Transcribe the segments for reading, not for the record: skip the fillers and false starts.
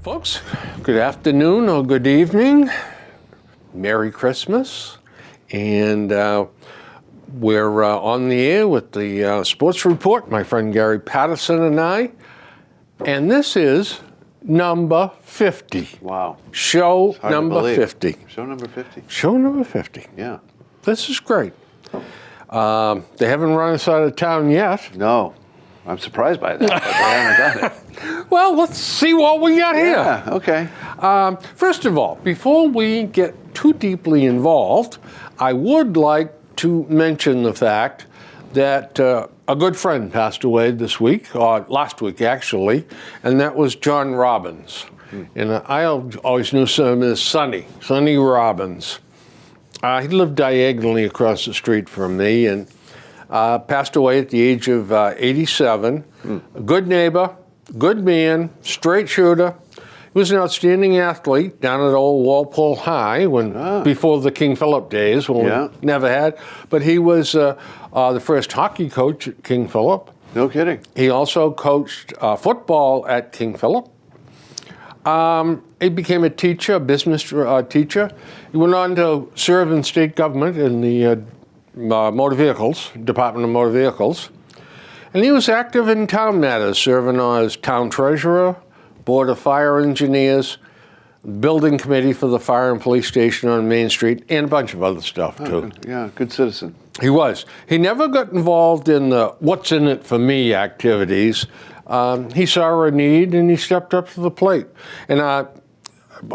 Folks, good afternoon or good evening. Merry Christmas. And we're on the air with the Sports Report, my friend Gary Patterson and I. And this is number 50. Wow. Show number 50. Show number 50? Show number 50. Yeah. This is great. They haven't run us out of town yet. No. I'm surprised by that, but they haven't done it. Well, let's see what we got here. Yeah, okay. First of all, before we get too deeply involved, I would like to mention the fact that a good friend passed away this week, or last week actually, and that was John Robbins. And I always knew him as Sonny Robbins. He lived diagonally across the street from me and passed away at the age of 87. A good neighbor, good man, straight shooter. He was an outstanding athlete down at old Walpole High before the King Philip days, when we never had. But he was the first hockey coach at King Philip. No kidding. He also coached football at King Philip. He became a teacher, a business teacher. He went on to serve in state government in the motor vehicles, Department of Motor Vehicles. And he was active in town matters, serving as town treasurer, board of fire engineers, building committee for the fire and police station on Main Street, and a bunch of other stuff too. Yeah, good citizen. He was. He never got involved in the what's in it for me activities. He saw a need and he stepped up to the plate. And I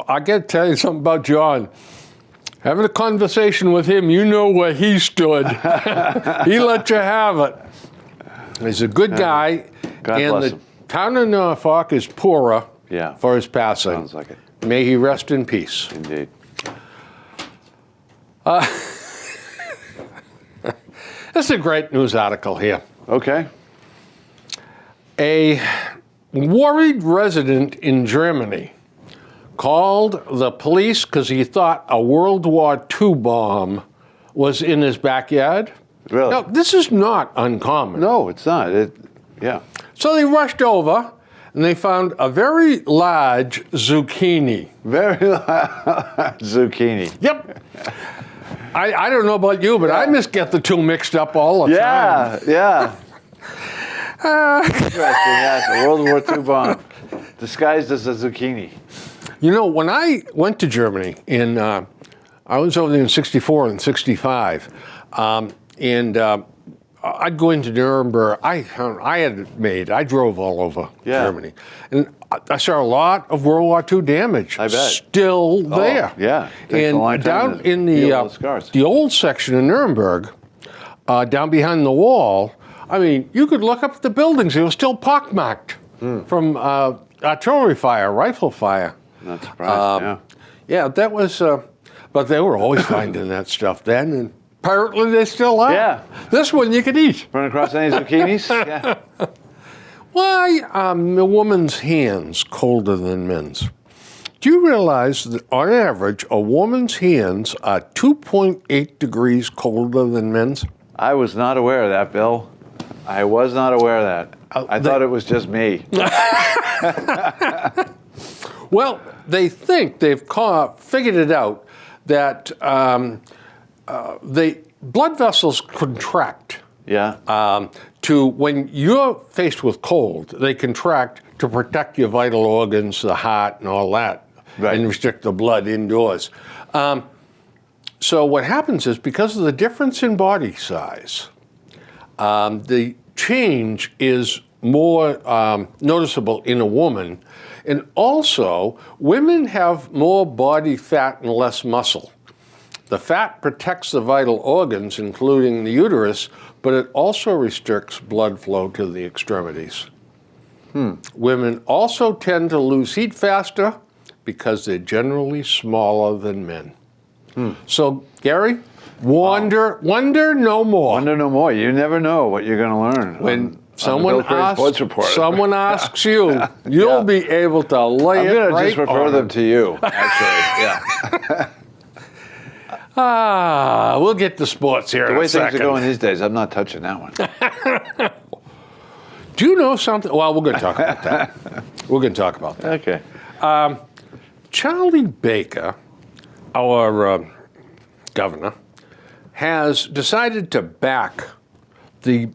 got to tell you something about John. Having a conversation with him, you know where he stood. He let you have it. He's a good guy. God and bless the him. town of Norfolk is poorer for his passing. Sounds like it. May he rest in peace. Indeed. This is a great news article here. Okay. A worried resident in Germany called the police because he thought a World War II bomb was in his backyard. Really? Now, this is not uncommon. No, it's not. Yeah. So they rushed over and they found a very large zucchini. Very zucchini. Yep. I don't know about you, but I get the two mixed up all the time. Yeah. Interesting, yes, a World War II bomb disguised as a zucchini. You know, when I went to Germany I was over there in 64 and 65, and I'd go into Nuremberg. I drove all over Germany. And I saw a lot of World War II damage. I bet. Still there. Yeah. And down in the old section of Nuremberg, down behind the wall, I mean, you could look up at the buildings. They were still pockmarked from artillery fire, rifle fire. Not surprised, Yeah, that was, but they were always finding that stuff then, and apparently they still are. Yeah. This one you could eat. Run across any zucchinis? Yeah. Why are a woman's hands colder than men's? Do you realize that on average, a woman's hands are 2.8 degrees colder than men's? I was not aware of that, Bill. I was not aware of that. I thought it was just me. Well, they think they've figured it out that the blood vessels contract. To when you're faced with cold, they contract to protect your vital organs, the heart, and all that, and restrict the blood indoors. So what happens is because of the difference in body size, the change is more noticeable in a woman. And also, women have more body fat and less muscle. The fat protects the vital organs, including the uterus, but it also restricts blood flow to the extremities. Women also tend to lose heat faster because they're generally smaller than men. So, Gary, wonder no more. Wonder no more. You never know what you're going to learn. When someone asks you, you'll be able to lay it right on. I'm going to just refer them to you, actually. Yeah. We'll get to sports here in a second. The way things are going these days, I'm not touching that one. Do you know something? Well, we're going to talk about that. We're going to talk about that. Okay. Charlie Baker, our governor, has decided to back the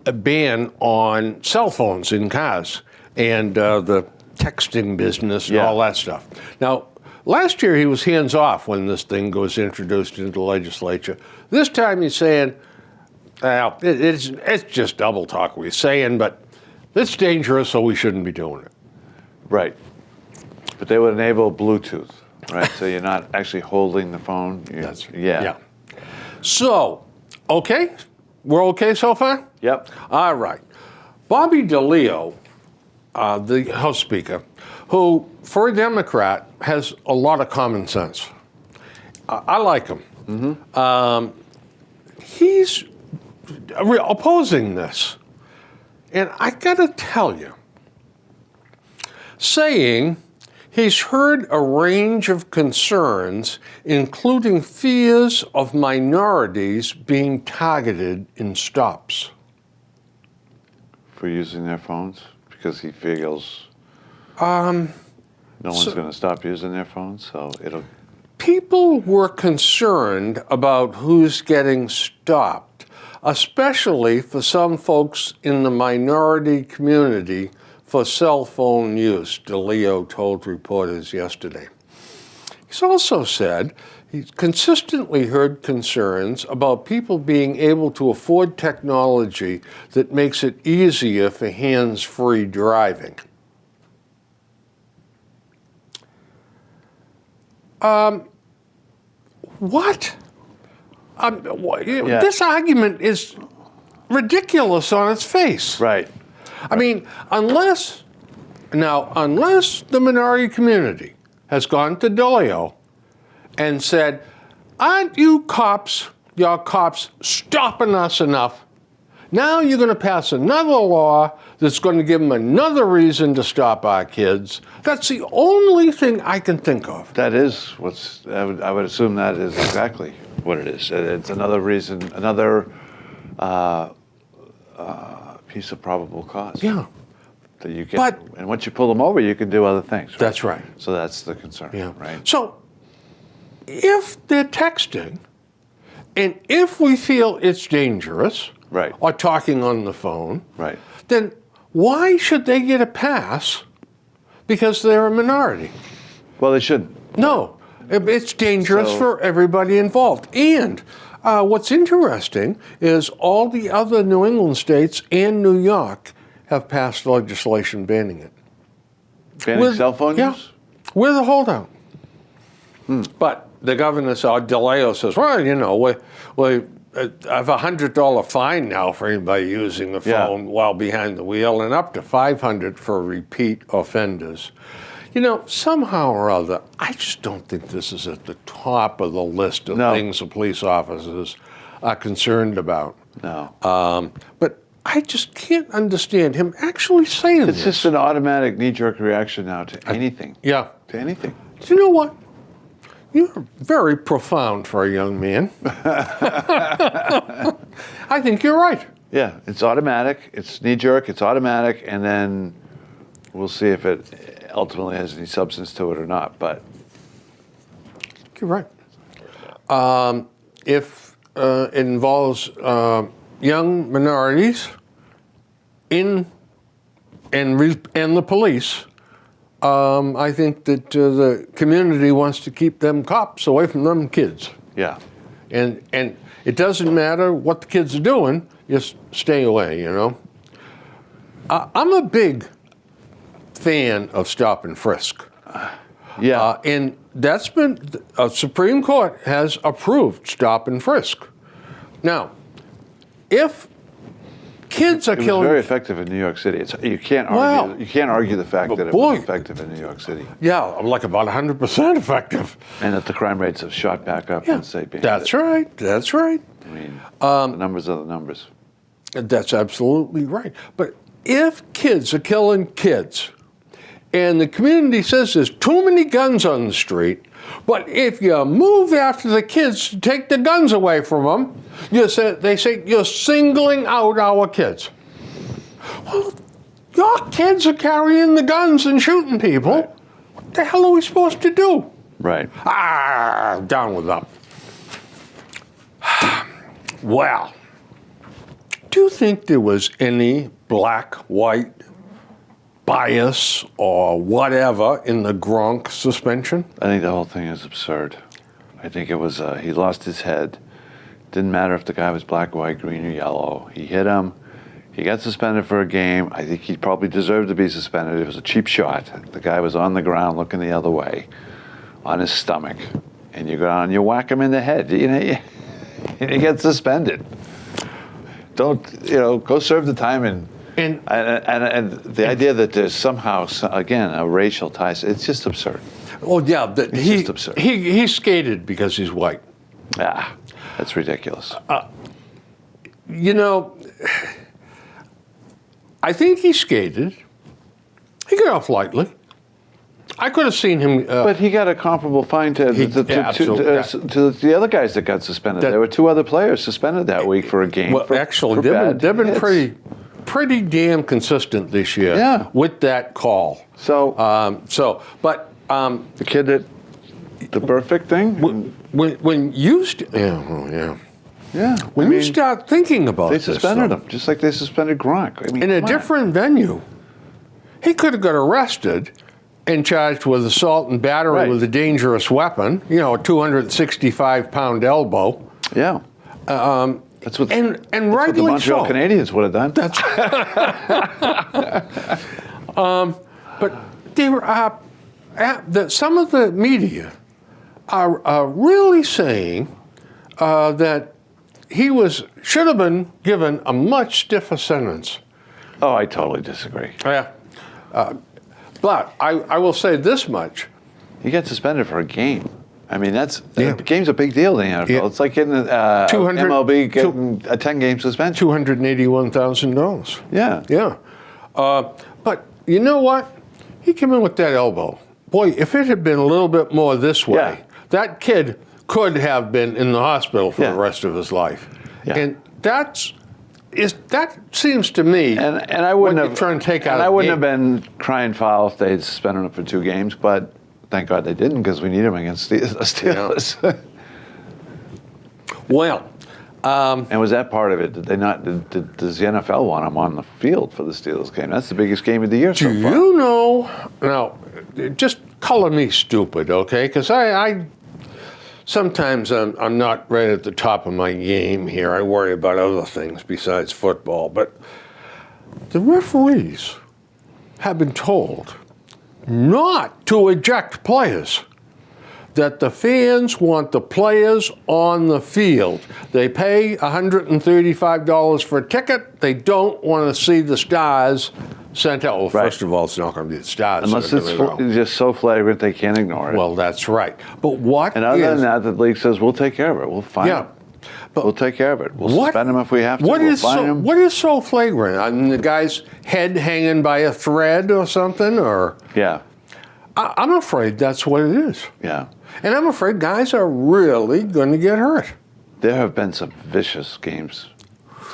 ban on cell phones in cars and the texting business and all that stuff. Now, last year he was hands off when this thing was introduced into the legislature. This time he's saying, well, it's just double talk we're saying, but it's dangerous, so we shouldn't be doing it. Right. But they would enable Bluetooth, right? So you're not actually holding the phone. Yeah. So, okay? We're okay so far? Yep. All right. Bobby DeLeo, the House Speaker, who, for a Democrat, has a lot of common sense. I like him. He's opposing this. And I got to tell you, saying he's heard a range of concerns, including fears of minorities being targeted in stops. For using their phones? Because he feels no one's going to stop using their phones, so it'll... People were concerned about who's getting stopped, especially for some folks in the minority community for cell phone use, DeLeo told reporters yesterday. He's also said he's consistently heard concerns about people being able to afford technology that makes it easier for hands-free driving. What? This argument is ridiculous on its face. Right. I mean, unless the minority community has gone to DeLeo and said, aren't your cops stopping us enough? Now you're going to pass another law that's going to give them another reason to stop our kids. That's the only thing I can think of. That is I would assume that is exactly what it is. It's another reason, another piece of probable cause. Yeah. That you get, and once you pull them over, you can do other things. Right? That's right. So that's the concern. Yeah. Right. So if they're texting, and if we feel it's dangerous, right, or talking on the phone, right, then why should they get a pass because they're a minority? Well, they shouldn't. No, it's dangerous for everybody involved. And what's interesting is all the other New England states and New York have passed legislation banning it. Banning cell phone use? With a holdout. But the governor, DeLeo, says, well, you know, we have a $100 fine now for anybody using a phone while behind the wheel, and up to $500 for repeat offenders. You know, somehow or other, I just don't think this is at the top of the list of things the police officers are concerned about. No. But I just can't understand him actually saying this. It's just an automatic knee-jerk reaction now to anything. Yeah. To anything. You know what? You're very profound for a young man. I think you're right. Yeah, it's automatic. It's knee-jerk. It's automatic, and then we'll see if it ultimately has any substance to it or not. But you're right. If it involves young minorities and the police, I think that the community wants to keep them cops away from them kids. Yeah. And it doesn't matter what the kids are doing, just stay away, you know. I'm a big fan of stop and frisk. Yeah. And that's been, Supreme Court has approved stop and frisk. Now, if kids are It was killing. very effective in New York City. You can't argue the fact that it was effective in New York City. Yeah, like about 100% effective. And that the crime rates have shot back up since they began. That's right. That's right. I mean, the numbers are the numbers. That's absolutely right. But if kids are killing kids, and the community says there's too many guns on the street, but if you move after the kids to take the guns away from them, they say you're singling out our kids. Well, your kids are carrying the guns and shooting people. Right. What the hell are we supposed to do? Right. Down with them. Well, do you think there was any black-white bias or whatever in the Gronk suspension? I think the whole thing is absurd. I think it was, he lost his head. Didn't matter if the guy was black, white, green, or yellow. He hit him. He got suspended for a game. I think he probably deserved to be suspended. It was a cheap shot. The guy was on the ground looking the other way, on his stomach. And you go down and you whack him in the head. And he gets suspended. Don't, go serve the time and the idea that there's somehow, again, a racial tie, it's just absurd. Oh, yeah. It's just absurd. He skated because he's white. That's ridiculous. I think he skated. He got off lightly. I could have seen him. But he got a comparable fine to the other guys that got suspended. There were 2 other players suspended that week for a game. Well, they've been pretty damn consistent this year with that call. So, the kid that the perfect thing. When you you start thinking about this, they suspended him just like they suspended Gronk. I mean, in a different venue, he could have got arrested and charged with assault and battery with a dangerous weapon. A 265-pound elbow. Yeah. That's what and what the Montreal Canadiens would have done. That's but they were some of the media are really saying that he should have been given a much stiffer sentence. Oh, I totally disagree. Yeah. But I will say this much. He got suspended for a game. I mean, the game's a big deal in the NFL. Yeah. It's like getting MLB getting a 10-game suspension. $281,000. Yeah. Yeah. But you know what? He came in with that elbow. Boy, if it had been a little bit more this way, that kid could have been in the hospital for the rest of his life. Yeah. And that seems to me and I wouldn't have trying to take out. And I wouldn't have been crying foul if they had suspended him for 2 games, but thank God they didn't because we need him against the Steelers. Yeah. Well, and was that part of it? Did they not? Does the NFL want him on the field for the Steelers game? That's the biggest game of the year so far. Do you know? Now, just color me stupid, okay? Because I sometimes I'm not right at the top of my game here. I worry about other things besides football. But the referees have been told not to eject players, that the fans want the players on the field. They pay $135 for a ticket. They don't want to see the stars sent out. Well, first of all, it's not going to be the stars. Unless it's just so flagrant they can't ignore it. Well, that's right. But what And other than that, the league says, we'll take care of it. We'll fine them. But we'll take care of it. We'll suspend them if we have to. We'll fine them. What is so flagrant? I mean, the guy's head hanging by a thread or something? Or Yeah. I'm afraid that's what it is. Yeah. And I'm afraid guys are really going to get hurt. There have been some vicious games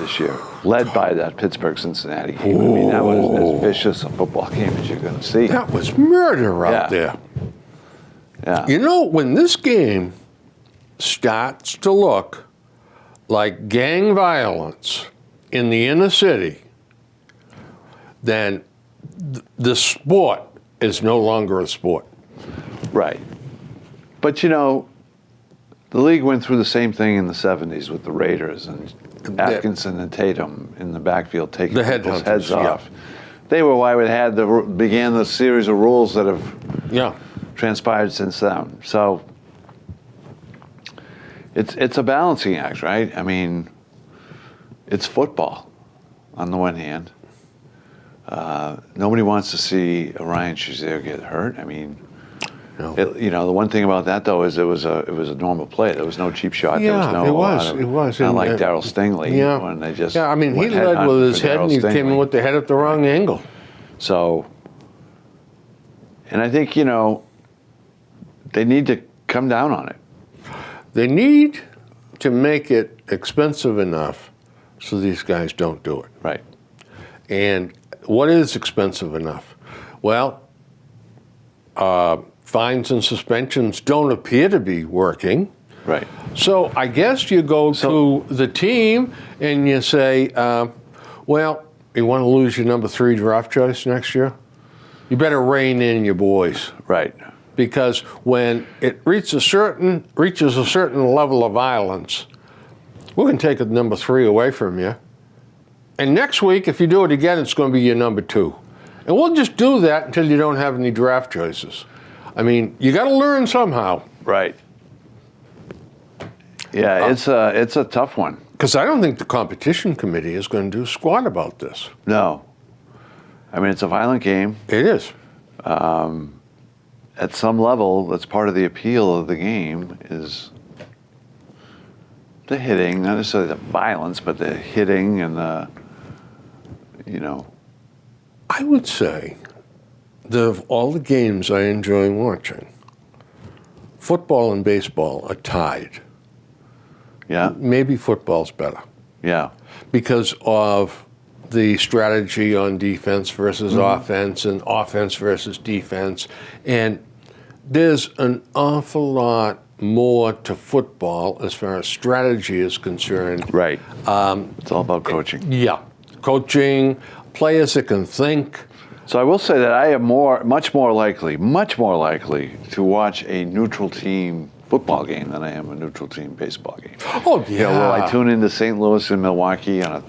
this year, led by that Pittsburgh-Cincinnati game. I mean, that was as vicious a football game as you're going to see. That was murder out there. Yeah. You know, when this game starts to look like gang violence in the inner city, then the sport is no longer a sport. Right. But, you know, the league went through the same thing in the 70s with the Raiders and Atkinson and Tatum in the backfield taking people's heads off. They were why we began the series of rules that have transpired since then. So it's a balancing act, right? I mean, it's football. on the one hand. Nobody wants to see Ryan Shazier get hurt. I mean, no. The one thing about that though is it was a normal play. There was no cheap shot. Yeah, there was no, it was. Not like Darryl Stingley. Yeah. When they just I mean, he led with his head, and he came in with the head at the wrong angle. So, and I think they need to come down on it. They need to make it expensive enough so these guys don't do it. Right. And what is expensive enough? Well, fines and suspensions don't appear to be working. Right. So I guess you go to the team and you say, well, you want to lose your number 3 draft choice next year? You better rein in your boys. Right. Because when it reaches a certain level of violence, we're going to take a number 3 away from you. And next week, if you do it again, it's going to be your number 2. And we'll just do that until you don't have any draft choices. I mean, you got to learn somehow. Right. Yeah, it's a tough one. Because I don't think the competition committee is going to do squat about this. No. I mean, it's a violent game. It is. At some level, that's part of the appeal of the game is the hitting, not necessarily the violence, but the hitting and the, I would say that of all the games I enjoy watching, football and baseball are tied. Yeah. Maybe football's better. Yeah. Because of the strategy on defense versus offense and offense versus defense. And there's an awful lot more to football as far as strategy is concerned. Right. It's all about coaching. Yeah. Coaching, players that can think. So I will say that I am much more likely to watch a neutral team football game than I am a neutral team baseball game. Oh, yeah. Will I tune into St. Louis and Milwaukee on a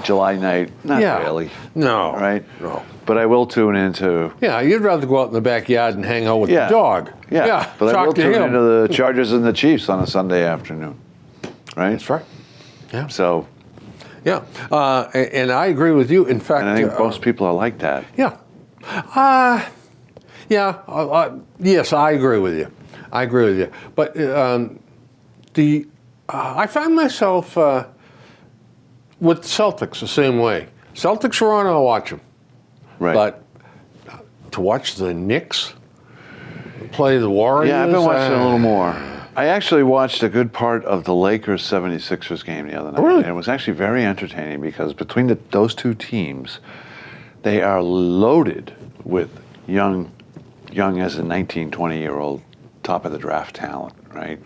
July night? Not really. No. Right? No. But I will tune into... Yeah, you'd rather go out in the backyard and hang out with the dog. Yeah. But I will tune into the Chargers and the Chiefs on a Sunday afternoon. Right? That's right. Yeah. So... Yeah. And I agree with you. In fact... And I think most people are like that. Yeah. Yes, I agree with you. But I find myself with the Celtics the same way. Celtics are on, I'll watch them. Right. But to watch the Knicks play the Warriors... Yeah, I've been watching a little more. I actually watched a good part of the Lakers 76ers game the other night. Really? And it was actually very entertaining because between those two teams, they are loaded with young as a 19, 20-year-old top of the draft talent, right?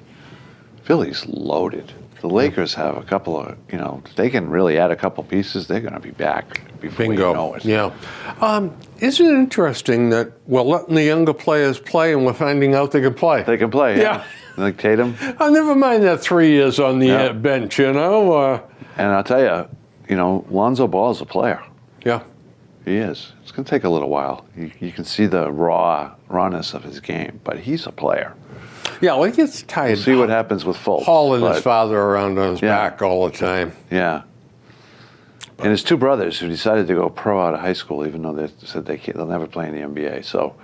Philly's loaded. The Lakers have a couple of, they can really add a couple pieces. They're going to be back before you know it. Yeah. Isn't it interesting that we're letting the younger players play and we're finding out they can play? They can play, yeah. Like Tatum. Never mind that 3 years on the bench, And I'll tell you, Lonzo Ball's a player. Yeah. He is. It's going to take a little while. You can see the rawness of his game, but he's a player. Yeah, well, he gets tired. We'll see what happens with Fultz. Hauling his father around on his back all the time. Yeah. And his two brothers who decided to go pro out of high school, even though they said they'll never play in the NBA. So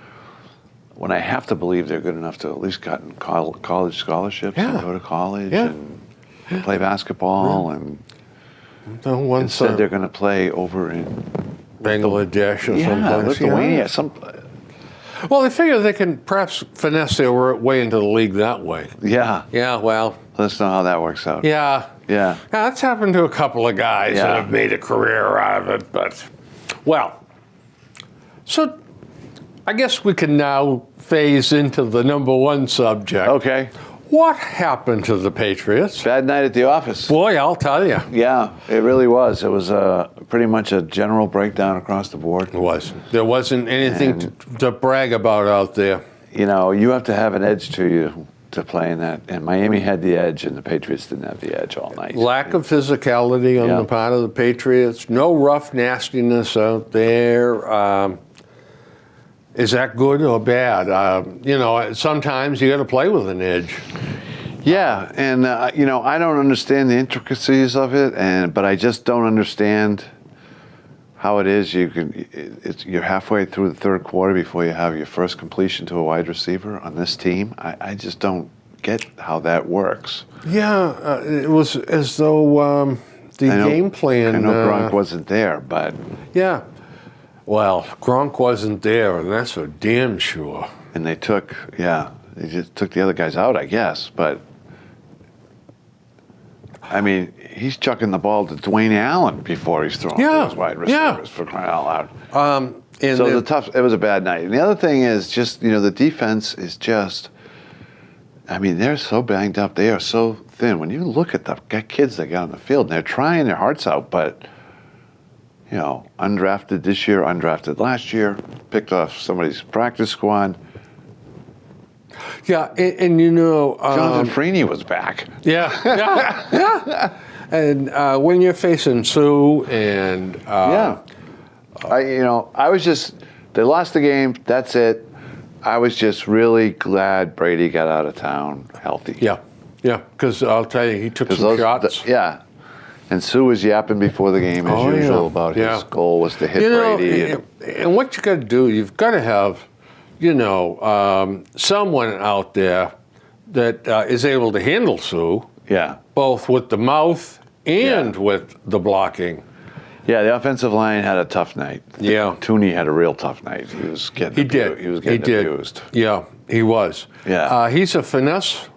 when I have to believe they're good enough to at least gotten college scholarships and go to college and play basketball and instead they're going to play over in Bangladesh or someplace. Lithuania. Well, they figure they can perhaps finesse their way into the league that way. Yeah. Yeah, well. Let's know how that works out. Yeah. Yeah. That's happened to a couple of guys that have made a career out of it. But, well, so I guess we can now phase into the number one subject. Okay. What happened to the Patriots? Bad night at the office. Boy, I'll tell you. Yeah, it really was. It was pretty much a general breakdown across the board. It was. There wasn't anything to brag about out there. You have to have an edge to you to play in that. And Miami had the edge, and the Patriots didn't have the edge all night. Lack of physicality on the part of the Patriots. No rough nastiness out there. Is that good or bad? Sometimes you got to play with an edge. Yeah, and I don't understand the intricacies of it, but I just don't understand how it is you're halfway through the third quarter before you have your first completion to a wide receiver on this team. I just don't get how that works. Yeah, it was as though game plan. I know Gronk wasn't there, but yeah. Well, Gronk wasn't there, and that's for damn sure. And they just took the other guys out, I guess. But I mean, he's chucking the ball to Dwayne Allen before he's throwing to his wide receivers for crying out loud. So it was a bad night. And the other thing is just, the defense is just, I mean, they're so banged up. They are so thin. When you look at the kids that got on the field, and they're trying their hearts out, but, undrafted this year, undrafted last year, picked off somebody's practice squad. Yeah, and Jonathan Freeney was back. Yeah. And when you're facing Sue and I was just, they lost the game. That's it. I was just really glad Brady got out of town healthy. Yeah, because I'll tell you, he took some shots. And Sue was yapping before the game as usual about his goal was to hit Brady. And what you got to do, you've got to have, someone out there that is able to handle Sue. Yeah. Both with the mouth and with the blocking. Yeah, the offensive line had a tough night. Yeah. Tooney had a real tough night. He was getting abused. Yeah, he was. Yeah. He's a finesse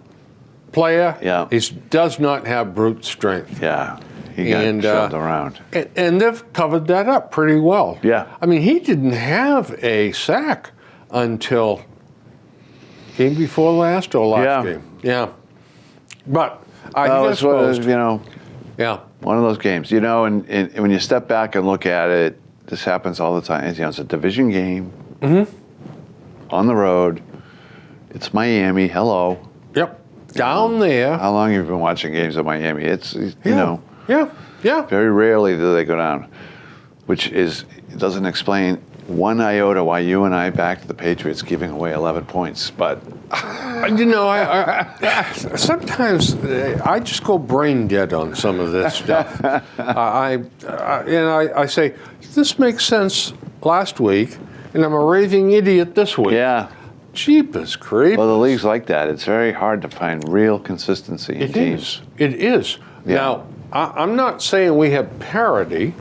player. Yeah. He does not have brute strength. Yeah. He got shoved around. And they've covered that up pretty well. Yeah. I mean, he didn't have a sack until game before last or last game. Yeah. But it's one of those games, and when you step back and look at it, this happens all the time. It's a division game on the road. It's Miami. Hello. Yep. Down there. How long have you been watching games at Miami? It's Yeah. Very rarely do they go down, which doesn't explain one iota why you and I backed the Patriots giving away 11 points. But sometimes I just go brain dead on some of this stuff. I say this makes sense last week, and I'm a raving idiot this week. Yeah. Jeepers creepers. Well, the league's like that. It's very hard to find real consistency in teams. It is. Yeah. Now, I'm not saying we have parity.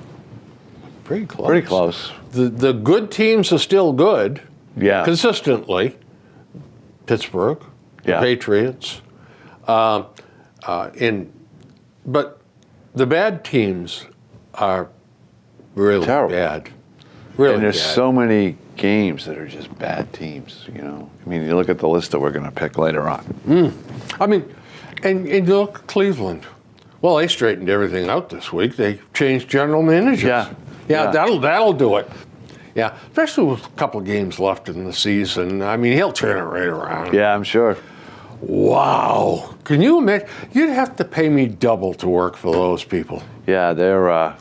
Pretty close. Pretty close. The good teams are still good. Yeah. Consistently. Pittsburgh. The Patriots. But the bad teams are really terrible. Bad. Really and there's bad. So many games that are just bad teams, I mean, you look at the list that we're going to pick later on. I mean, and you look at Cleveland. Well, they straightened everything out this week. They changed general managers. Yeah. That'll do it. Yeah, especially with a couple of games left in the season. I mean, he'll turn it right around. Yeah, I'm sure. Wow. Can you imagine? You'd have to pay me double to work for those people. Yeah, they're...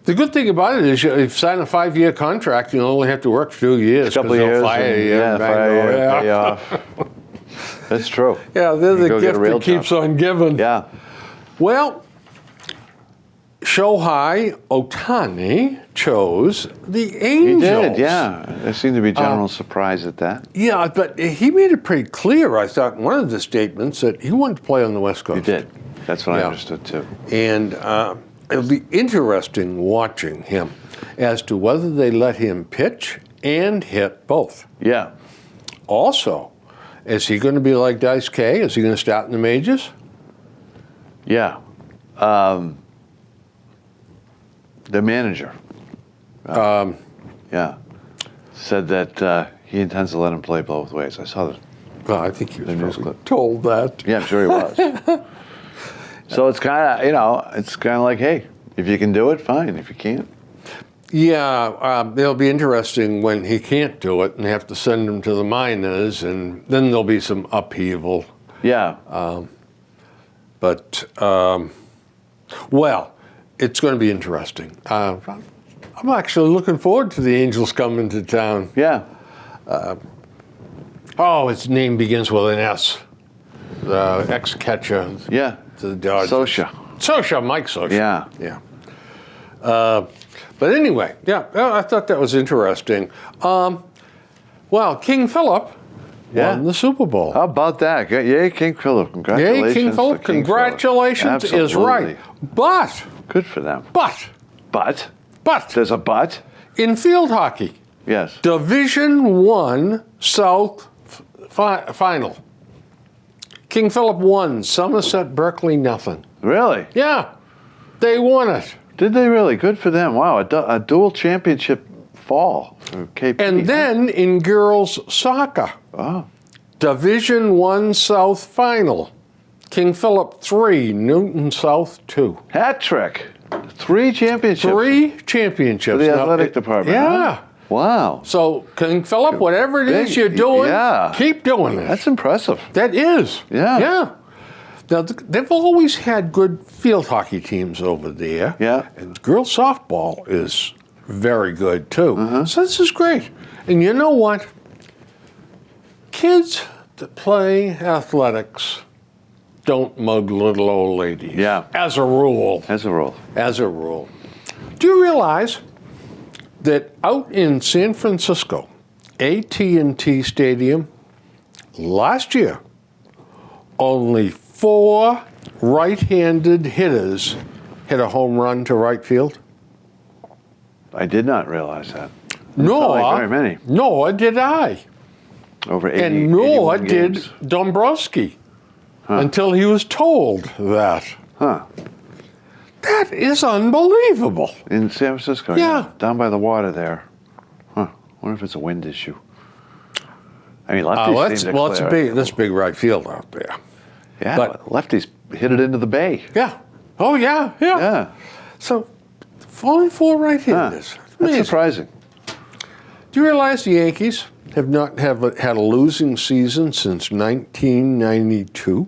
The good thing about it is you sign a 5-year contract, you only have to work for 2 years. A couple of years. Fire you. Pay off. That's true. Yeah, they're the gift that keeps on giving. Yeah. Well, Shohei Ohtani chose the Angels. He did, yeah. There seemed to be general surprise at that. Yeah, but he made it pretty clear, I thought, in one of the statements that he wanted to play on the West Coast. He did. That's what I understood, too. And it'll be interesting watching him as to whether they let him pitch and hit both. Yeah. Also, is he going to be like Dice K? Is he going to start in the majors? Yeah. The manager, said that he intends to let him play both ways. I saw Well, I think he was probably told that. Yeah, I'm sure he was. So it's kind of, it's kind of like, hey, if you can do it, fine. If you can't. Yeah, it'll be interesting when he can't do it and they have to send him to the minors, and then there'll be some upheaval. Yeah. Well, it's going to be interesting. I'm actually looking forward to the Angels coming to town. Yeah. His name begins with an S. The ex-catcher. Yeah. To the Dodgers. Scioscia. Mike Scioscia. Yeah. Yeah. But anyway, yeah, I thought that was interesting. Well, King Philip won the Super Bowl. How about that? Yay, King Philip. Congratulations. Yay, King Philip. Congratulations is right. But. Good for them. But. There's a but? In field hockey. Yes. Division I South final. King Philip won. Somerset Berkeley nothing. Really? Yeah. They won it. Did they really? Good for them. Wow, a dual championship fall for KP. And then in girls soccer. Oh. Division I South final. King Philip 3, Newton South 2. Hat trick. 3 championships. 3 championships. For the athletic department. Yeah. Huh? Wow. So, King Philip, whatever it is you're doing, keep doing it. That's impressive. That is. Yeah. Yeah. Now, they've always had good field hockey teams over there. Yeah. And girls softball is very good, too. So this is great. And you know what? Kids that play athletics don't mug little old ladies. Yeah. As a rule. As a rule. As a rule. Do you realize that out in San Francisco, AT&T Stadium, last year, only 4 right-handed hitters hit a home run to right field? I did not realize that. Nor, very many. Nor did I. Over 80, and nor did games. Dombrowski until he was told that. Huh. That is unbelievable. In San Francisco? Yeah. Down by the water there. Huh. Wonder if it's a wind issue. I mean, lefties seem to clear. This big right field out there. Yeah, but lefties hit it into the bay. Yeah. Oh, yeah. Yeah. So, only 4 right-handers. That's surprising. Do you realize the Yankees have not had a losing season since 1992?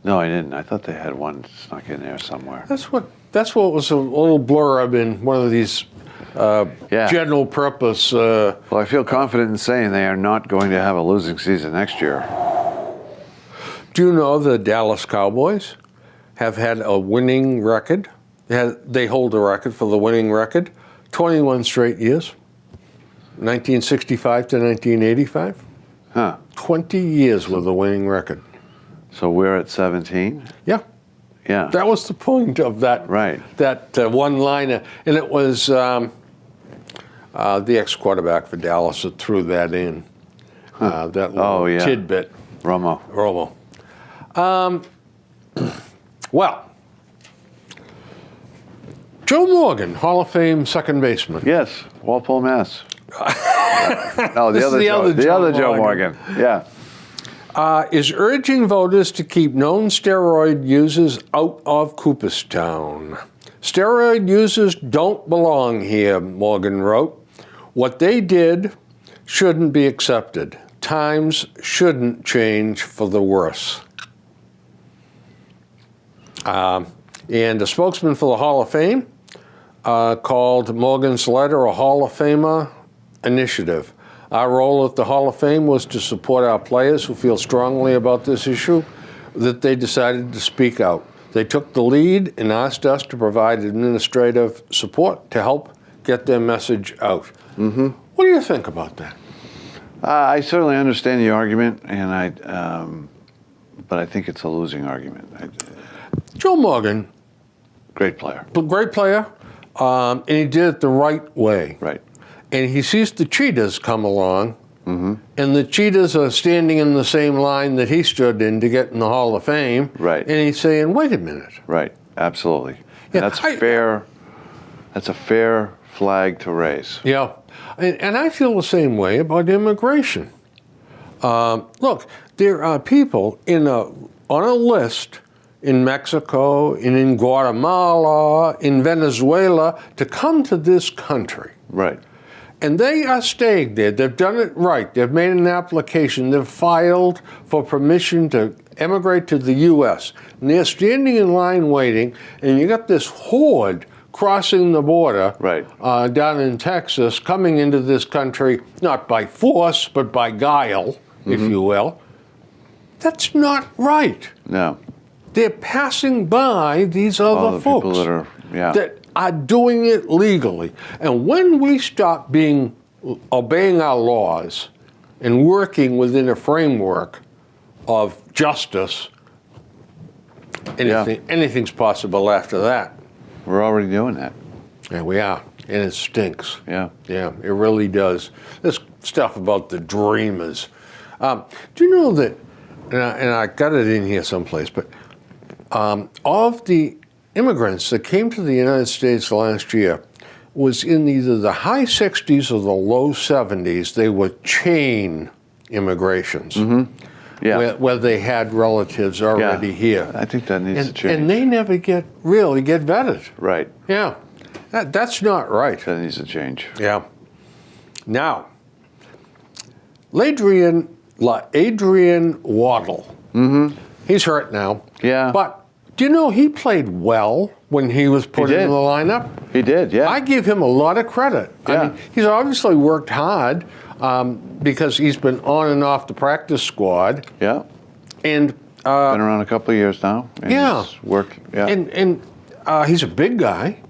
No, I didn't. I thought they had one snuck in there somewhere. That's what was a little blurb in one of these general purpose. Well, I feel confident in saying they are not going to have a losing season next year. Do you know the Dallas Cowboys have had a winning record? They hold the record for the winning record, 21 straight years, 1965 to 1985. Huh. 20 years with a winning record. So we're at 17? Yeah. Yeah. That was the point of that. Right. That one-liner. And it was the ex-quarterback for Dallas that threw that in. That little tidbit. Romo. Well, Joe Morgan, Hall of Fame second baseman. Yes, Walpole, Mass. No, the other Joe Morgan. Yeah. Is urging voters to keep known steroid users out of Cooperstown. Steroid users don't belong here, Morgan wrote. What they did shouldn't be accepted. Times shouldn't change for the worse. And a spokesman for the Hall of Fame called Morgan's letter a Hall of Famer initiative. Our role at the Hall of Fame was to support our players who feel strongly about this issue, that they decided to speak out. They took the lead and asked us to provide administrative support to help get their message out. Mm-hmm. What do you think about that? I certainly understand the argument, and but I think it's a losing argument. Joe Morgan. Great player. Great player, and he did it the right way. Right. And he sees the cheetahs come along, mm-hmm. and the cheetahs are standing in the same line that he stood in to get in the Hall of Fame. Right. And he's saying, wait a minute. Right, absolutely. Yeah, that's fair. That's a fair flag to raise. Yeah. And I feel the same way about immigration. Look, there are people on a list in Mexico, and in Guatemala, in Venezuela, to come to this country. Right. And they are staying there. They've done it right. They've made an application. They've filed for permission to emigrate to the U.S. And they're standing in line waiting, and you got this horde crossing the border down in Texas, coming into this country, not by force, but by guile, mm-hmm. if you will. That's not right. No. They're passing by these other folks. People that are that are doing it legally. And when we stop obeying our laws and working within a framework of justice, anything's possible after that. We're already doing that. Yeah, we are. And it stinks. Yeah. Yeah, it really does. This stuff about the dreamers. Do you know that, and I got it in here someplace, but of the immigrants that came to the United States last year was in either the high 60s or the low 70s. They were chain immigrations. Mm-hmm. Yeah. Where they had relatives already here. I think that needs to change. And they never really get vetted. Right. Yeah. That's not right. That needs to change. Yeah. Now, Adrian Waddle. Mm-hmm. He's hurt now. Yeah. But do you know he played well when he was put in the lineup? He did, yeah. I give him a lot of credit. Yeah. I mean, he's obviously worked hard because he's been on and off the practice squad. Yeah. And been around a couple of years now. And he's worked, And he's a big guy,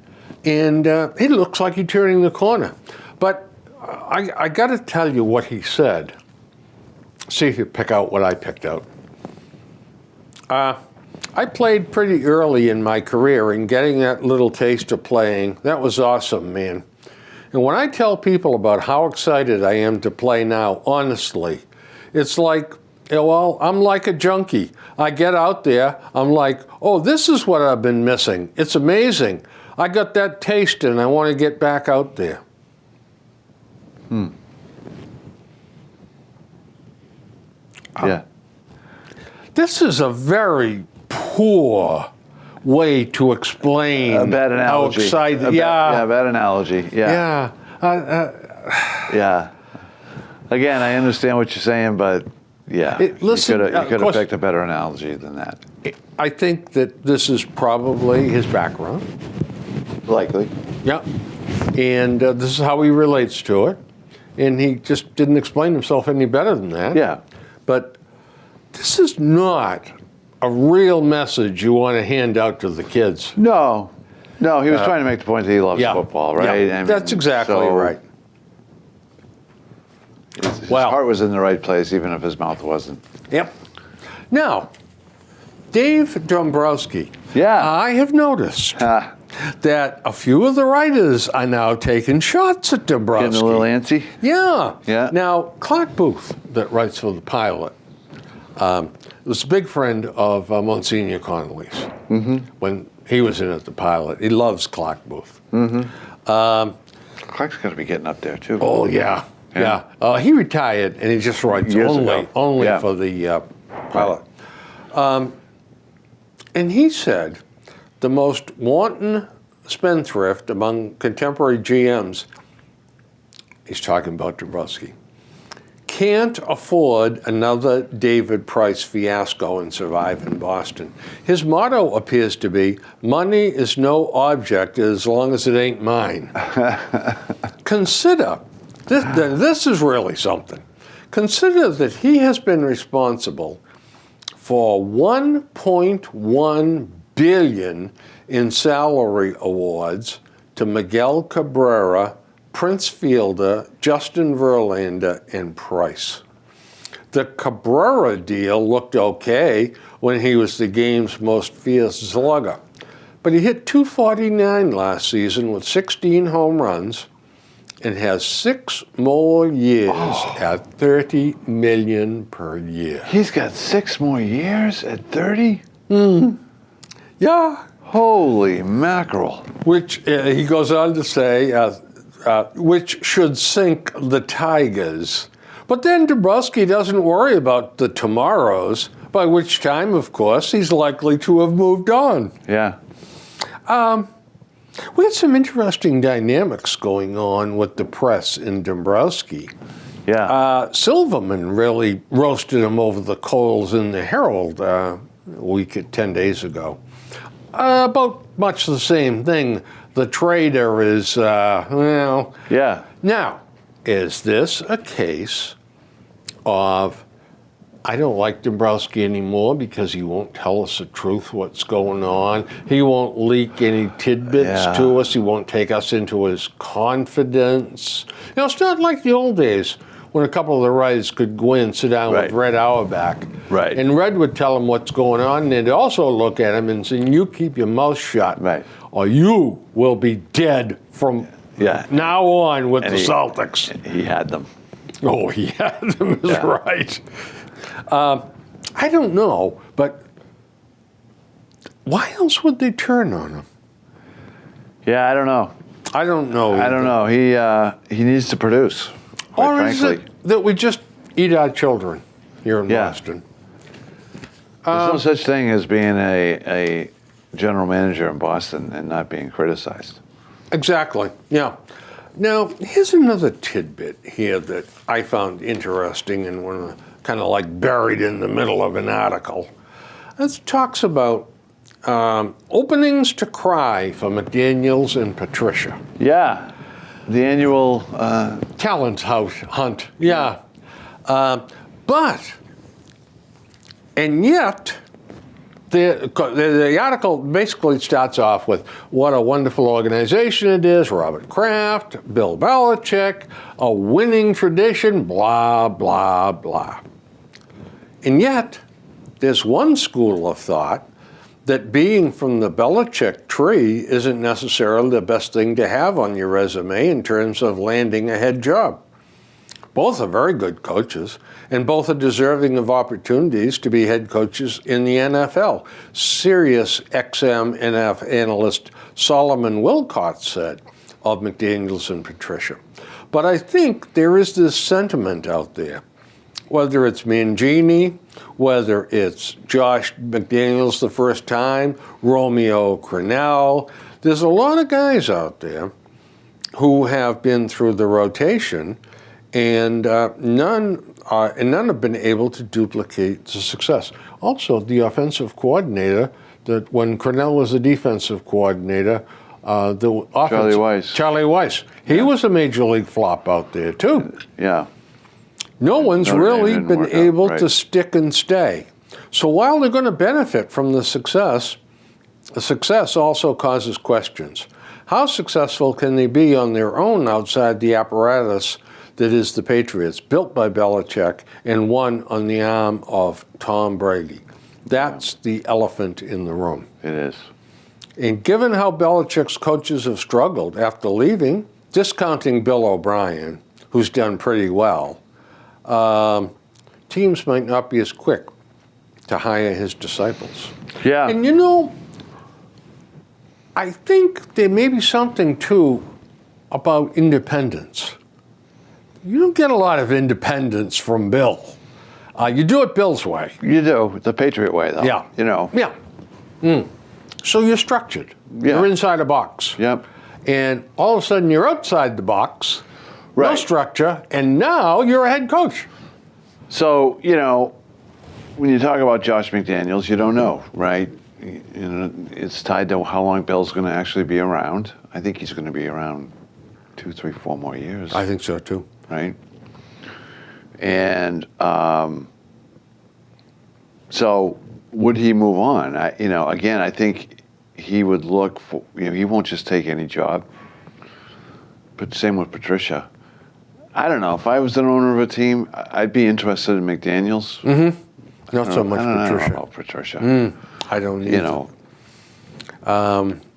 and he looks like he's turning the corner. But I got to tell you what he said. See if you pick out what I picked out. I played pretty early in my career, and getting that little taste of playing, that was awesome, man. And when I tell people about how excited I am to play now, honestly, it's like, well, I'm like a junkie. I get out there, I'm like, oh, this is what I've been missing. It's amazing. I got that taste, and I want to get back out there. Yeah. This is a very poor way to explain a bad analogy. How excited. Bad analogy. Yeah. Yeah. Again, I understand what you're saying, but listen, you could have picked a better analogy than that. I think that this is probably his background. Likely. Yeah. And this is how he relates to it. And he just didn't explain himself any better than that. Yeah. But this is not a real message you want to hand out to the kids. No, he was trying to make the point that he loves football, right? Yeah, I mean, that's exactly right. His heart was in the right place, even if his mouth wasn't. Yep. Now, Dave Dombrowski. Yeah. I have noticed that a few of the writers are now taking shots at Dombrowski. Getting a little antsy? Yeah. Yeah. Now, Clark Booth, that writes for The Pilot, was a big friend of Monsignor Connolly's when he was in at The Pilot. He loves Clark Booth. Clark's got to be getting up there, too. Oh, yeah. He retired, and he just writes only for The Pilot. And he said the most wanton spendthrift among contemporary GMs, he's talking about Dombrowski, can't afford another David Price fiasco and survive in Boston. His motto appears to be, money is no object as long as it ain't mine. Consider, this is really something. Consider that he has been responsible for $1.1 billion in salary awards to Miguel Cabrera, Prince Fielder, Justin Verlander, and Price. The Cabrera deal looked okay when he was the game's most fierce slugger, but he hit .249 last season with 16 home runs and has 6 more years at $30 million per year. He's got 6 more years at 30? Yeah. Holy mackerel. Which, he goes on to say, which should sink the Tigers. But then Dombrowski doesn't worry about the tomorrows, by which time, of course, he's likely to have moved on. Yeah. We had some interesting dynamics going on with the press in Dombrowski. Yeah. Silverman really roasted him over the coals in the Herald 10 days ago. About much the same thing. The trader is, Yeah. Now, is this a case of I don't like Dombrowski anymore because he won't tell us the truth, what's going on. He won't leak any tidbits to us. He won't take us into his confidence. It's not like the old days when a couple of the writers could go in and sit down with Red Auerbach. Right. And Red would tell him what's going on, and they'd also look at him and say, you keep your mouth shut, or you will be dead from now on with the Celtics. He had them. Oh, he had them, is right. I don't know, but why else would they turn on him? Yeah, I don't know. I don't know. I don't know. He needs to produce. Or is it that we just eat our children here in Boston? There's no such thing as being a general manager in Boston and not being criticized. Exactly, yeah. Now, here's another tidbit here that I found interesting and kind of like buried in the middle of an article. It talks about openings to cry for McDaniels and Patricia. Yeah, the annual talent hunt. Yeah, and yet the article basically starts off with what a wonderful organization it is, Robert Kraft, Bill Belichick, a winning tradition, blah, blah, blah. And yet, there's one school of thought that being from the Belichick tree isn't necessarily the best thing to have on your resume in terms of landing a head job. Both are very good coaches, and both are deserving of opportunities to be head coaches in the NFL. Sirius XM analyst Solomon Wilcott said of McDaniels and Patricia. But I think there is this sentiment out there, whether it's Mangini, whether it's Josh McDaniels the first time, Romeo Crennel. There's a lot of guys out there who have been through the rotation, and none have been able to duplicate the success. Also, the offensive coordinator, that when Crennel was the defensive coordinator, Charlie Weiss, he was a major league flop out there too. Yeah. No one's really been able to stick and stay. So while they're going to benefit from the success also causes questions. How successful can they be on their own outside the apparatus that is the Patriots, built by Belichick and won on the arm of Tom Brady? That's the elephant in the room. It is. And given how Belichick's coaches have struggled after leaving, discounting Bill O'Brien, who's done pretty well, teams might not be as quick to hire his disciples. Yeah. And I think there may be something too about independence. You don't get a lot of independence from Bill. You do it Bill's way. You do, the Patriot way, though. Yeah. Yeah. So you're structured. Yeah. You're inside a box. Yep. And all of a sudden you're outside the box, no structure, and now you're a head coach. So, when you talk about Josh McDaniels, you don't know, right? It's tied to how long Bill's going to actually be around. I think he's going to be around 2, 3, 4 more years. I think so, too. Right? And so would he move on? Again, I think he would look for, he won't just take any job. But same with Patricia. I don't know. If I was an owner of a team, I'd be interested in McDaniels. Mm-hmm. Not so much Patricia. I don't know about Patricia. I don't either.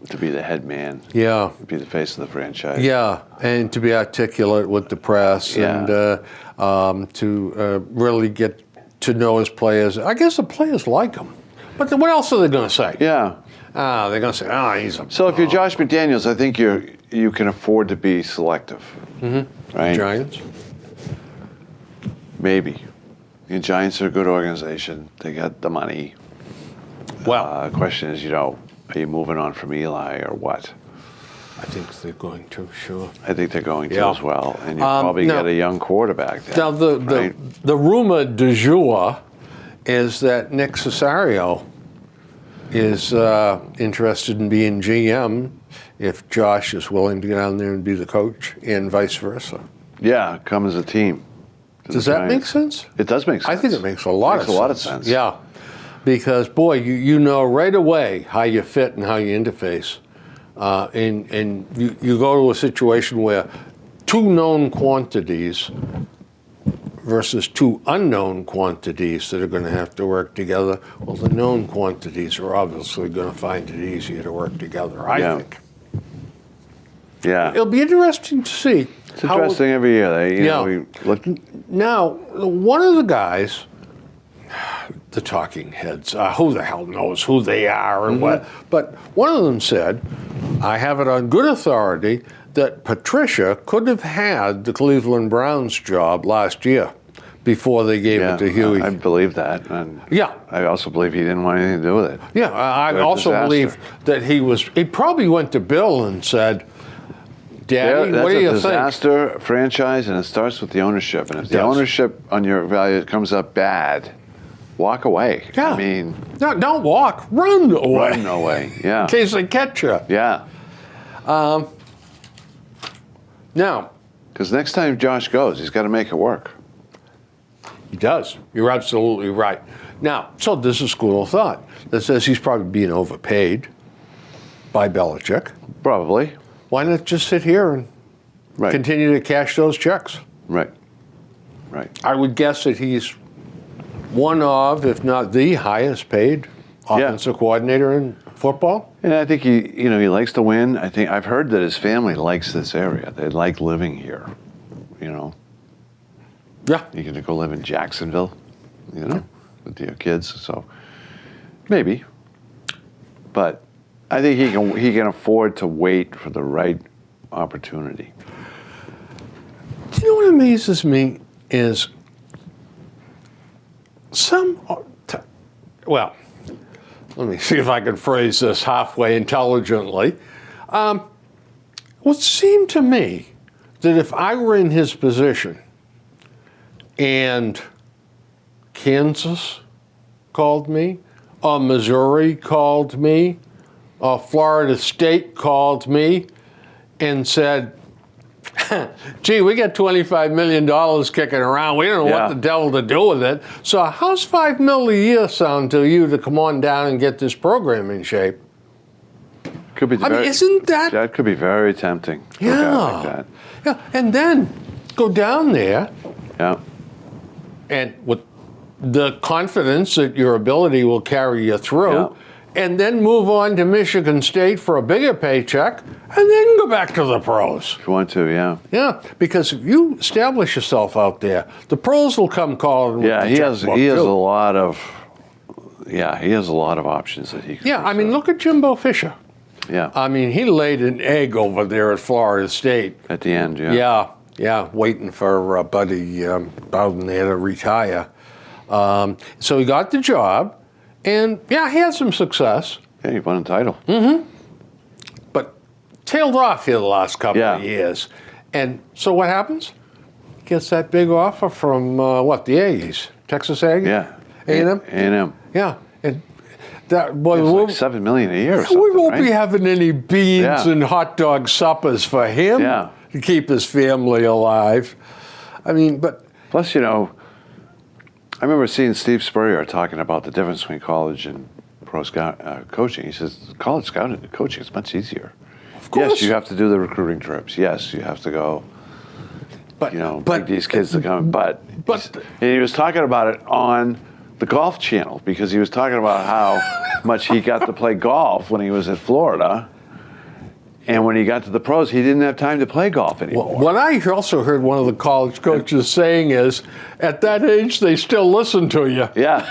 To be the head man. Yeah. To be the face of the franchise. Yeah, and to be articulate with the press and to really get to know his players. I guess the players like him. But what else are they going to say? Yeah. They're going to say, he's a... So if you're Josh McDaniels, I think you can afford to be selective. Mm-hmm. Right? Giants? Maybe. The Giants are a good organization. They got the money. Well, the question is, are you moving on from Eli or what? I think they're going to, sure. I think they're going to as well. And you probably get a young quarterback there. Now, the rumor du jour is that Nick Caserio is interested in being GM if Josh is willing to get on there and be the coach, and vice versa. Yeah, come as a team. Does that make sense? It does make sense. I think it makes a lot of sense. Yeah. Because, boy, you know right away how you fit and how you interface. And you go to a situation where two known quantities versus two unknown quantities that are going to have to work together. Well, the known quantities are obviously going to find it easier to work together, I think. Yeah. It'll be interesting to see. It's interesting every year. You know, we look. Now, one of the guys, the talking heads, who the hell knows who they are and what, but one of them said, I have it on good authority that Patricia could have had the Cleveland Browns job last year before they gave it to Huey. I believe that. And yeah. I also believe he didn't want anything to do with it. Yeah, I also believe that he probably went to Bill and said, Daddy, what do you think? That's a disaster franchise, and it starts with the ownership. And if the ownership on your value comes up bad, walk away. Yeah. I mean, no, don't walk. Run away. Run away. Yeah. In case they catch you. Yeah. Now, because next time Josh goes, he's got to make it work. He does. You're absolutely right. Now, so there's a school of thought that says he's probably being overpaid by Belichick. Probably. Why not just sit here and continue to cash those checks? Right. Right. I would guess that he's one of, if not the highest paid offensive coordinator in football. And I think he likes to win. I think I've heard that his family likes this area. They like living here. You know. Yeah. You're going to go live in Jacksonville, with your kids. So maybe. But I think he can afford to wait for the right opportunity. Do you know what amazes me is let me see if I can phrase this halfway intelligently. It would seem to me that if I were in his position and Kansas called me, or Missouri called me, or Florida State called me and said, gee, we got $25 million kicking around. We don't know what the devil to do with it. So how's $5 million a year sound to you to come on down and get this program in shape? Could be. Isn't that? That could be very tempting. Like that. Yeah, and then go down there. Yeah. And with the confidence that your ability will carry you through, and then move on to Michigan State for a bigger paycheck, and then go back to the pros. If you want to, Yeah, because if you establish yourself out there, the pros will come calling. Yeah, he has a lot of options that he can. Yeah, I mean, look at Jimbo Fisher. Yeah. I mean, he laid an egg over there at Florida State. At the end, Yeah, waiting for Buddy Bowden there to retire. So he got the job, and he had some success. Yeah, he won a title. Mm-hmm. But tailed off here the last couple of years. And so what happens? Gets that big offer from, the Aggies? Texas Aggies? Yeah. A&M? A&M. Yeah. And that, boy, like $7 million a year or something, we won't be having any beans and hot dog suppers for him to keep his family alive. I mean, but... Plus, I remember seeing Steve Spurrier talking about the difference between college and pro scout coaching. He says college scouting and coaching is much easier. Of course. Yes, you have to do the recruiting trips. Yes, you have to go, beg these kids to come. But he was talking about it on the Golf Channel because he was talking about how much he got to play golf when he was at Florida. And when he got to the pros, he didn't have time to play golf anymore. Well, what I also heard one of the college coaches saying is, at that age, they still listen to you. Yeah.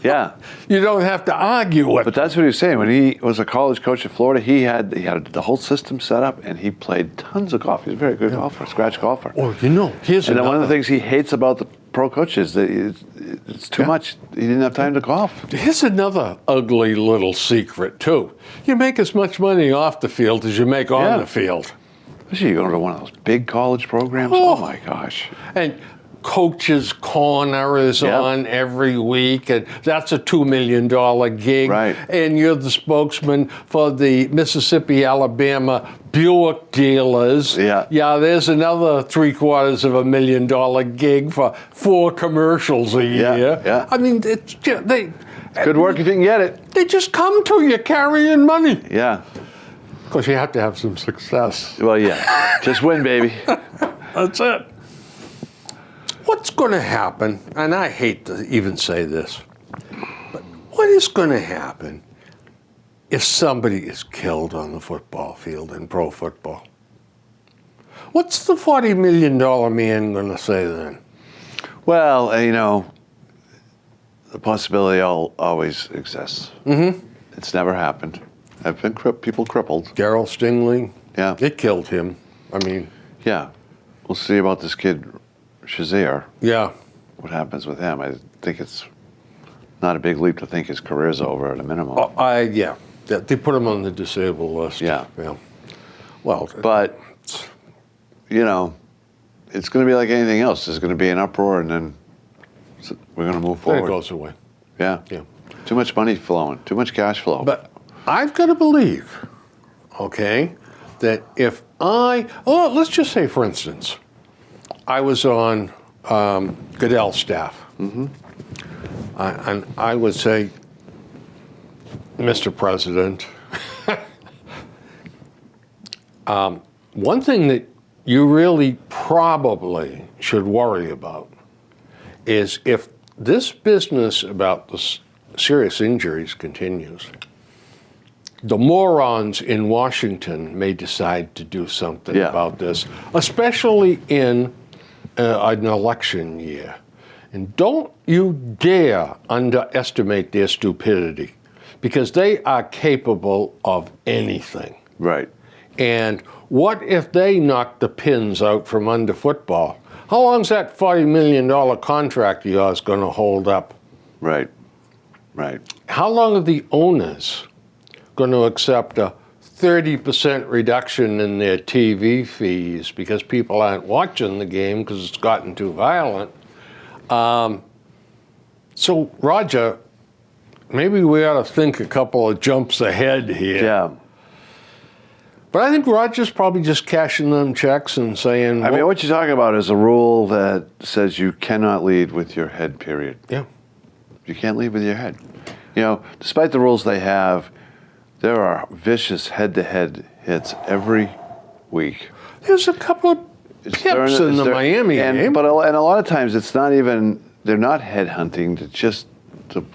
Yeah. You don't have to argue it. But that's what he was saying. When he was a college coach at Florida, he had the whole system set up, and he played tons of golf. He's a very good golfer, scratch golfer. Well, here's one of the things he hates about the pro coaches that it's too much. He didn't have time to golf. Here's another ugly little secret, too. You make as much money off the field as you make on the field. Especially you go to one of those big college programs. Oh my gosh. And Coach's Corner is on every week, and that's a $2 million gig. Right. And you're the spokesman for the Mississippi, Alabama Buick dealers. Yeah. Yeah, there's another $750,000 gig for 4 commercials a year. Yeah. I mean, it's Good work if you can get it. They just come to you carrying money. Yeah. Of course, you have to have some success. Well, yeah. Just win, baby. That's it. What's going to happen, and I hate to even say this, but what is going to happen if somebody is killed on the football field in pro football? What's the $40 million man going to say then? Well, the possibility always exists. Mm-hmm. It's never happened. I've been people crippled. Darryl Stingley? Yeah. It killed him. I mean... Yeah. We'll see about this kid, Shazier. Yeah. What happens with him? I think it's not a big leap to think his career's over at a minimum. Yeah. They put him on the disabled list. Yeah. Well... But, it's going to be like anything else. There's going to be an uproar, and then we're going to move forward. Then it goes away. Yeah. Too much money flowing. Too much cash flow. But I've got to believe, okay, that if let's just say, for instance, I was on Goodell's staff, and I would say, Mr. President, one thing that you really probably should worry about is if this business about the serious injuries continues, the morons in Washington may decide to do something about this, especially in an election year. And don't you dare underestimate their stupidity, because they are capable of anything. Right. And what if they knock the pins out from under football? How long's that $40 million contract of yours going to hold up? Right. How long are the owners going to accept a 30% reduction in their TV fees because people aren't watching the game because it's gotten too violent? So, Roger, maybe we ought to think a couple of jumps ahead here. Yeah. But I think Roger's probably just cashing them checks and saying... I mean, what you're talking about is a rule that says you cannot lead with your head, period. Yeah. You can't lead with your head. Despite the rules they have, there are vicious head-to-head hits every week. There's a couple of pips in the Miami game. But a lot of times it's not even... They're not head-hunting. It's just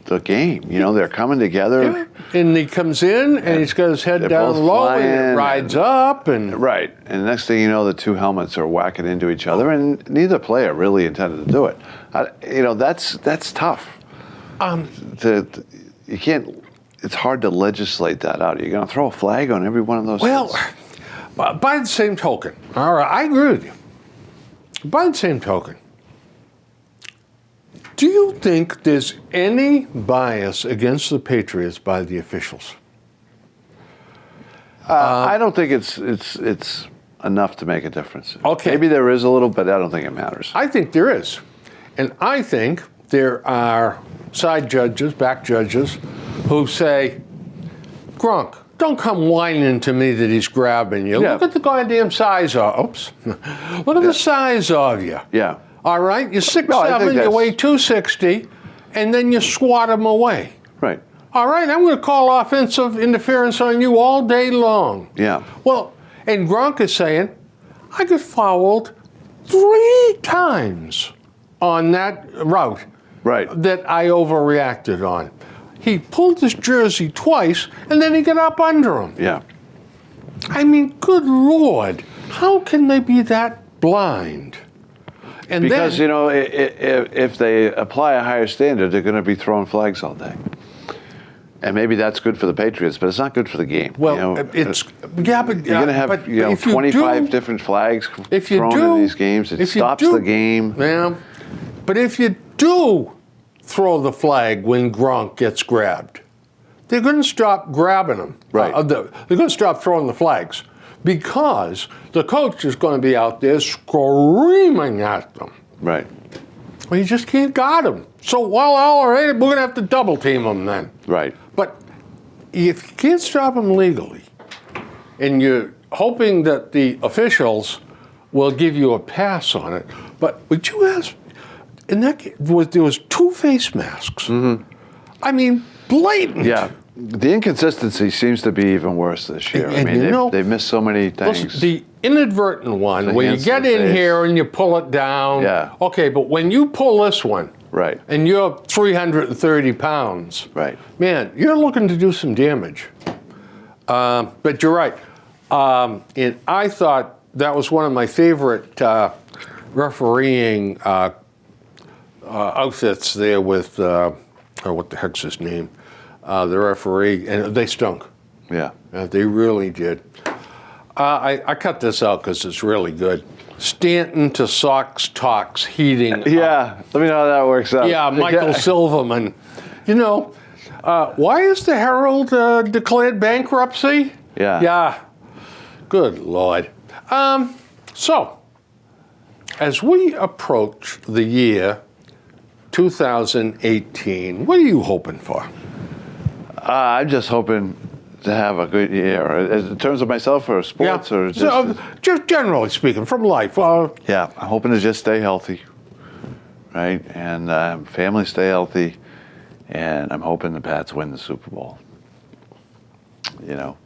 the game. They're coming together. Yeah. And he comes in, and he's got his head down low, and it rides up. Right. And the next thing you know, the two helmets are whacking into each other, and neither player really intended to do it. That's tough. You can't... It's hard to legislate that out. You're going to throw a flag on every one of those hits. By the same token, all right, I agree with you. By the same token, do you think there's any bias against the Patriots by the officials? I don't think it's enough to make a difference. Okay. Maybe there is a little, but I don't think it matters. I think there is. And I think there are side judges, back judges, who say, Gronk, don't come whining to me that he's grabbing you. Yeah. Look at the goddamn size of... Oops. Look at the size of you. Yeah. All right? You're 6'7", you weigh 260, and then you swat him away. Right. All right, I'm going to call offensive interference on you all day long. Yeah. Well, and Gronk is saying, I got fouled 3 times on that route that I overreacted on. He pulled his jersey twice, and then he got up under him. Yeah. I mean, good Lord, how can they be that blind? And because, if they apply a higher standard, they're going to be throwing flags all day. And maybe that's good for the Patriots, but it's not good for the game. Well, but you're going to have 25 different flags thrown in these games. It stops the game. Yeah, but if you do throw the flag when Gronk gets grabbed, they're going to stop grabbing him. Right. They're going to stop throwing the flags because the coach is going to be out there screaming at them. Right. Well, you just can't guard them. So, well, all right, we're going to have to double team them then. Right. But if you can't stop them legally, and you're hoping that the officials will give you a pass on it, but would you ask? In that case, there was 2 face masks. I mean, blatant. Yeah. The inconsistency seems to be even worse this year. And I mean, you know, they've missed so many things. Listen, the inadvertent one, The where you hands to get the in face. here and you pull it down. Yeah. Okay, but when you pull this one, Right. and you're 330 pounds, Right. man, you're looking to do some damage. But you're right. And I thought that was one of my favorite refereeing outfits there with, or what the heck's his name? The referee, and they stunk. Yeah. They really did. I cut this out because it's really good. Stanton to Sox talks heating. Yeah. Let me know how that works out. Yeah, Michael Silverman. You know, why is the Herald declared bankruptcy? Yeah. Yeah. Good Lord. So, as we approach the year 2018, what are you hoping for? I'm just hoping to have a good year. In terms of myself or sports or just... just generally speaking, from life. Yeah, I'm hoping to just stay healthy, right? And family stay healthy. And I'm hoping the Pats win the Super Bowl. You know?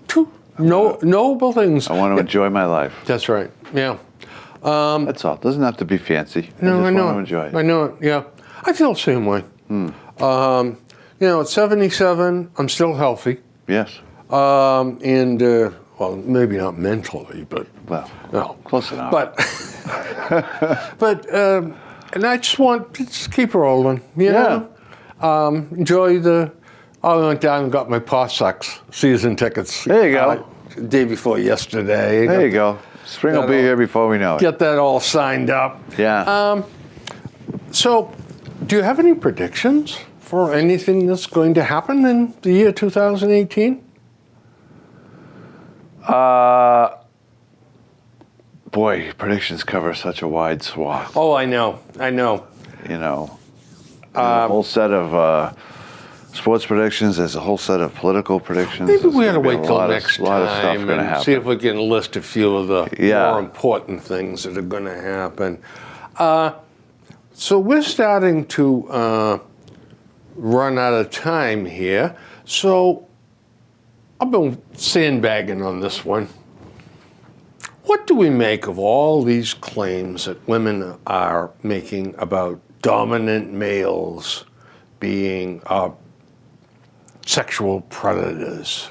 Two noble things. I want to enjoy my life. That's right, yeah. That's all. It doesn't have to be fancy. No, I just I know. want to enjoy it. I know it, yeah. I feel the same way. You know, at 77, I'm still healthy. Yes. And, well, maybe not mentally, but... Well, no. close enough. But, and I just want to just keep rolling, you know? Enjoy the... I went down and got my Paw Sox season tickets. There you go. Day before yesterday. There you go. Spring will be here before we know it. Get that all signed up. Yeah. So, do you have any predictions for anything that's going to happen in the year 2018? Boy, predictions cover such a wide swath. Oh, I know. You know, a whole set of sports predictions. There's a whole set of political predictions. Maybe we ought to There's wait till next A lot of stuff time going to and happen. see if we can list a few of the more important things that are going to happen. So we're starting to run out of time here. So I've been sandbagging on this one. What do we make of all these claims that women are making about dominant males being sexual predators?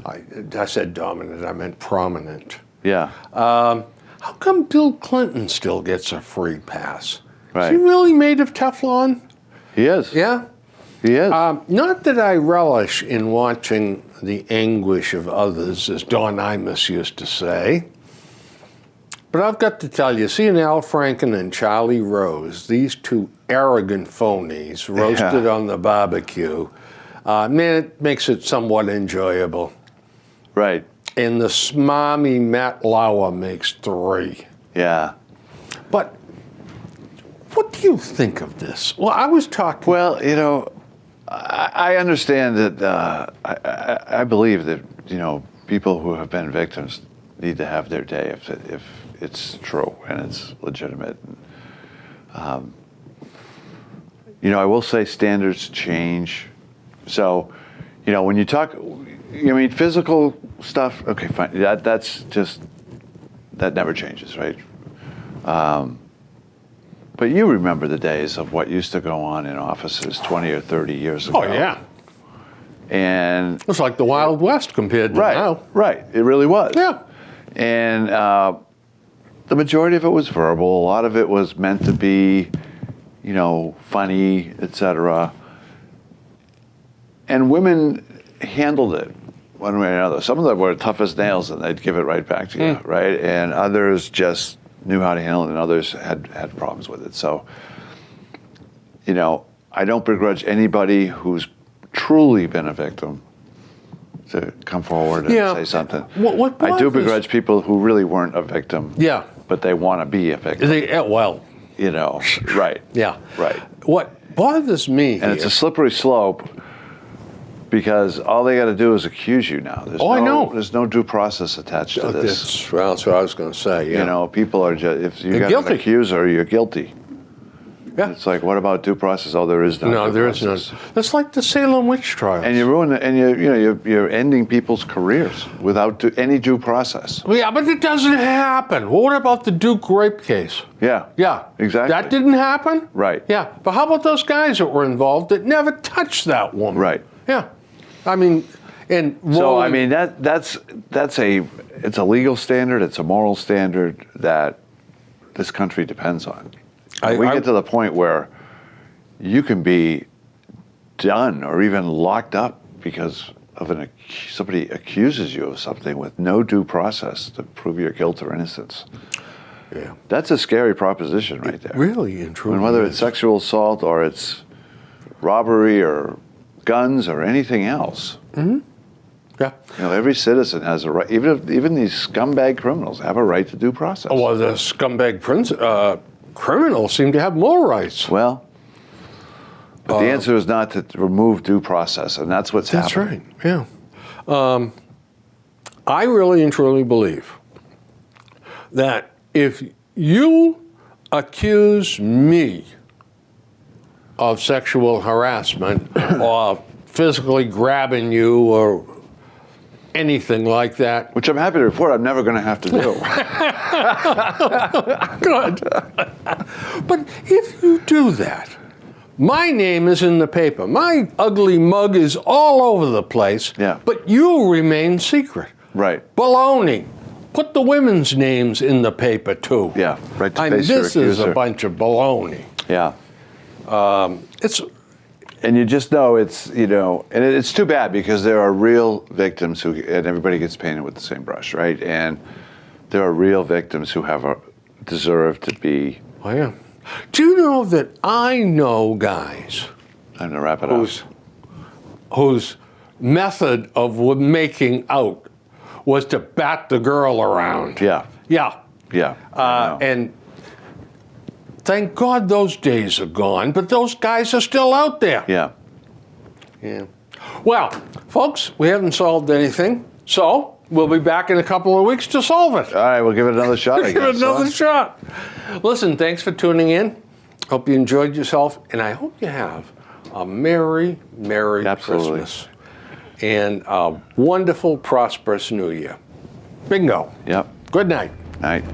I said dominant, I meant prominent. Yeah. How come Bill Clinton still gets a free pass? Right. Is he really made of Teflon? He is. Yeah? He is. Not that I relish in watching the anguish of others, as Don Imus used to say. But I've got to tell you, seeing Al Franken and Charlie Rose, these two arrogant phonies roasted on the barbecue, man, it makes it somewhat enjoyable. Right. And the smarmy Matt Lauer makes 3. Yeah. But what do you think of this? Well, I was talking... Well, you know, I understand that, I believe that, you know, people who have been victims need to have their day if it's true and it's legitimate. You know, I will say standards change. So, you know, when you talk, I mean, physical stuff, okay, fine. That's just, that never changes, right? But you remember the days of what used to go on in offices 20 or 30 years ago. Oh, yeah. And it's like the Wild West compared to now. Right, it really was. Yeah. And the majority of it was verbal. A lot of it was meant to be, you know, funny, etc. And women handled it one way or another. Some of them were tough as nails, and they'd give it right back to you, right? And others just knew how to handle it, and others had problems with it. So, you know, I don't begrudge anybody who's truly been a victim to come forward and say something. What I do begrudge people who really weren't a victim. Yeah. but they want to be a victim. Well, you know, right. Yeah. Right. What bothers me and it's a slippery slope because all they got to do is accuse you now. I know. There's no due process attached to this. That's what I was going to say. Yeah. You know, people are just, if you got guilty. an accuser, you're guilty. Yeah. It's like, what about due process? Oh, there is no. No, there is none. That's like the Salem witch trials. And you ruin it, and you're ending people's careers without any due process. Well, yeah, but it doesn't happen. Well, what about the Duke rape case? Yeah. Yeah. Exactly. That didn't happen? Right. Yeah. But how about those guys that were involved that never touched that woman? Right. Yeah. I mean, and so I mean it's a legal standard, it's a moral standard that this country depends on. We get to the point where you can be done or even locked up because of somebody accuses you of something with no due process to prove your guilt or innocence. Yeah. That's a scary proposition right there. Really and truly. And whether it's sexual assault or it's robbery or guns or anything else. Mm-hmm. Yeah. You know, every citizen has a right, even these scumbag criminals have a right to due process. Oh, well, the scumbag criminals seem to have more rights. Well, but the answer is not to remove due process, and that's what's happening. That's right, yeah. I really and truly believe that if you accuse me of sexual harassment or physically grabbing you or anything like that. Which I'm happy to report I'm never going to have to do. Good. But if you do that, my name is in the paper. My ugly mug is all over the place. Yeah. But you remain secret. Right. Baloney. Put the women's names in the paper too. Yeah. Right to face your This is a accuser. bunch of baloney. Yeah. It's. And you just know it's, you know, and it's too bad because there are real victims and everybody gets painted with the same brush, right? And there are real victims who deserve to be. Oh, yeah. Do you know that I know guys Time to wrap it up. whose method of making out was to bat the girl around? Yeah. Yeah. Yeah. And thank God those days are gone, but those guys are still out there. Yeah. Yeah. Well, folks, we haven't solved anything, so we'll be back in a couple of weeks to solve it. All right, we'll give it another shot. I Give it guess, another shot. Listen, thanks for tuning in. Hope you enjoyed yourself, and I hope you have a merry, merry Absolutely. Christmas and a wonderful, prosperous New Year. Bingo. Yep. Good night. Night.